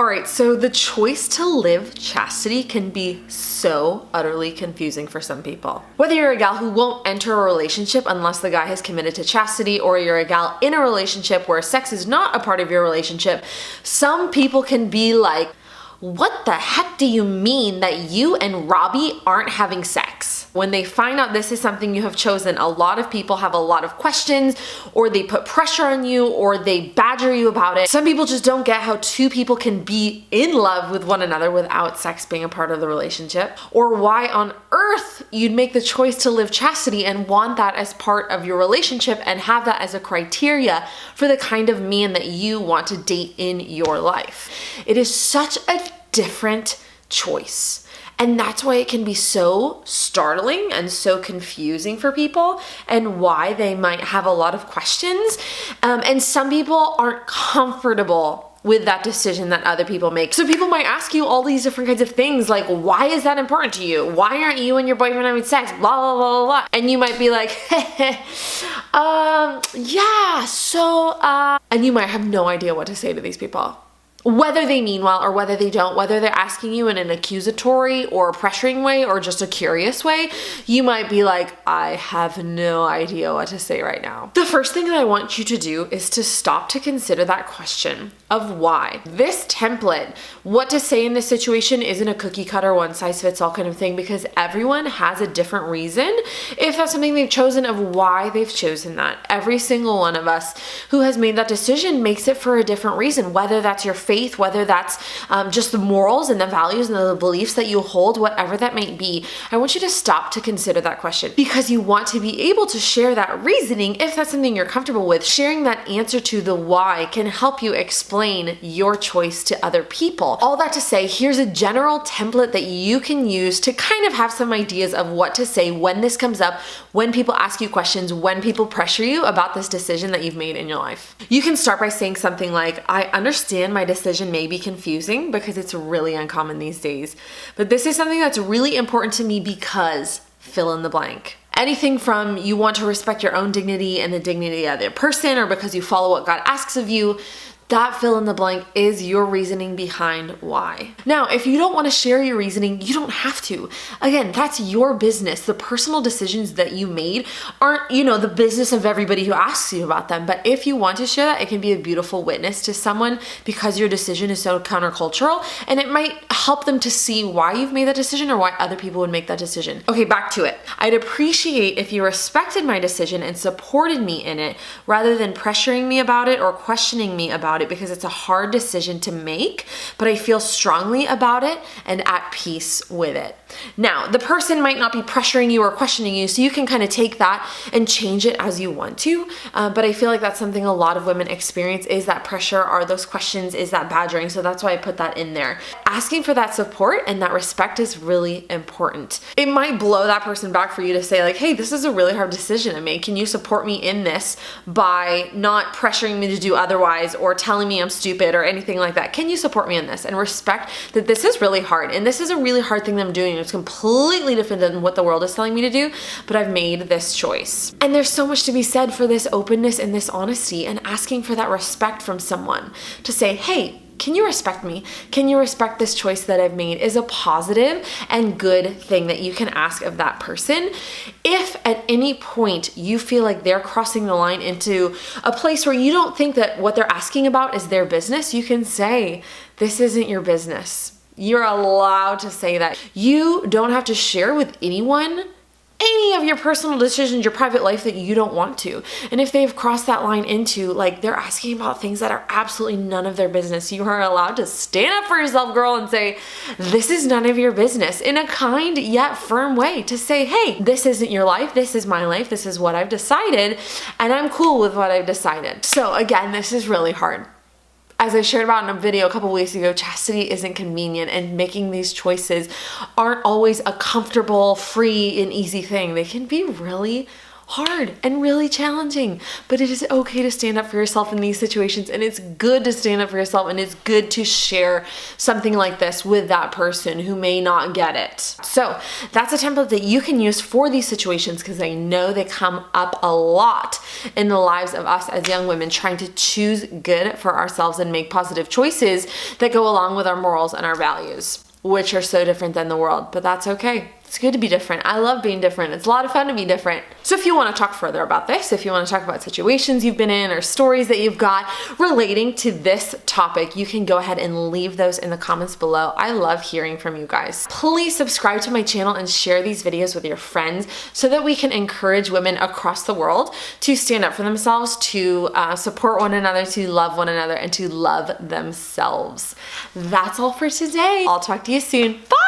All right, so the choice to live chastity can be so utterly confusing for some people. Whether you're a gal who won't enter a relationship unless the guy has committed to chastity, or you're a gal in a relationship where sex is not a part of your relationship, some people can be like, what the heck do you mean that you and Robbie aren't having sex? When they find out this is something you have chosen, a lot of people have a lot of questions, or they put pressure on you, or they badger you about it. Some people just don't get how two people can be in love with one another without sex being a part of the relationship, or why on earth you'd make the choice to live chastity and want that as part of your relationship and have that as a criteria for the kind of man that you want to date in your life. It is such a different choice. And that's why it can be so startling and so confusing for people, and why they might have a lot of questions. And some people aren't comfortable with that decision that other people make. So people might ask you all these different kinds of things, like, why is that important to you? Why aren't you and your boyfriend having sex? Blah, blah, blah, blah, blah. And you might be like, yeah, so, and you might have no idea what to say to these people. Whether they mean well or whether they don't, whether they're asking you in an accusatory or pressuring way or just a curious way, you might be like, I have no idea what to say right now. The first thing that I want you to do is to stop to consider that question of why. This template, what to say in this situation, isn't a cookie cutter, one size fits all kind of thing, because everyone has a different reason if that's something they've chosen, of why they've chosen that. Every single one of us who has made that decision makes it for a different reason, whether that's your faith, whether that's just the morals and the values and the beliefs that you hold, whatever that might be. I want you to stop to consider that question, because you want to be able to share that reasoning if that's something you're comfortable with. Sharing that answer to the why can help you explain your choice to other people. All that to say, here's a general template that you can use to kind of have some ideas of what to say when this comes up, when people ask you questions, when people pressure you about this decision that you've made in your life. You can start by saying something like, I understand my decision may be confusing because it's really uncommon these days, but this is something that's really important to me because fill in the blank. Anything from you want to respect your own dignity and the dignity of the other person, or because you follow what God asks of you. That fill in the blank is your reasoning behind why. Now, if you don't want to share your reasoning, you don't have to. Again, that's your business. The personal decisions that you made aren't, the business of everybody who asks you about them. But if you want to share that, it can be a beautiful witness to someone, because your decision is so countercultural, and it might help them to see why you've made that decision or why other people would make that decision. Okay, back to it. I'd appreciate if you respected my decision and supported me in it, rather than pressuring me about it or questioning me about it, because it's a hard decision to make, but I feel strongly about it and at peace with it. Now, the person might not be pressuring you or questioning you, so you can kind of take that and change it as you want to, but I feel like that's something a lot of women experience, is that pressure, are those questions, is that badgering, so that's why I put that in there. Asking for that support and that respect is really important. It might blow that person back for you to say like, hey, this is a really hard decision to make. Can you support me in this by not pressuring me to do otherwise, or telling me I'm stupid or anything like that? Can you support me in this? And respect that this is really hard, and this is a really hard thing that I'm doing. It's completely different than what the world is telling me to do, but I've made this choice. And there's so much to be said for this openness and this honesty, and asking for that respect from someone to say, hey, can you respect me? Can you respect this choice that I've made? Is a positive and good thing that you can ask of that person. If at any point you feel like they're crossing the line into a place where you don't think that what they're asking about is their business, you can say, this isn't your business. You're allowed to say that. You don't have to share with anyone any of your personal decisions, your private life, that you don't want to. And if they've crossed that line into, like, they're asking about things that are absolutely none of their business, you are allowed to stand up for yourself, girl, and say, this is none of your business, in a kind yet firm way, to say, hey, this isn't your life, this is my life, this is what I've decided, and I'm cool with what I've decided. So again, this is really hard. As I shared about in a video a couple weeks ago, chastity isn't convenient, and making these choices aren't always a comfortable, free, and easy thing. They can be really hard and really challenging, but it is okay to stand up for yourself in these situations, and it's good to stand up for yourself, and it's good to share something like this with that person who may not get it. So that's a template that you can use for these situations, because I know they come up a lot in the lives of us as young women trying to choose good for ourselves and make positive choices that go along with our morals and our values, which are so different than the world, but that's okay. It's good to be different. I love being different. It's a lot of fun to be different. So if you want to talk further about this, if you want to talk about situations you've been in or stories that you've got relating to this topic, you can go ahead and leave those in the comments below. I love hearing from you guys. Please subscribe to my channel and share these videos with your friends so that we can encourage women across the world to stand up for themselves, to support one another, to love one another, and to love themselves. That's all for today. I'll talk to you soon. Bye!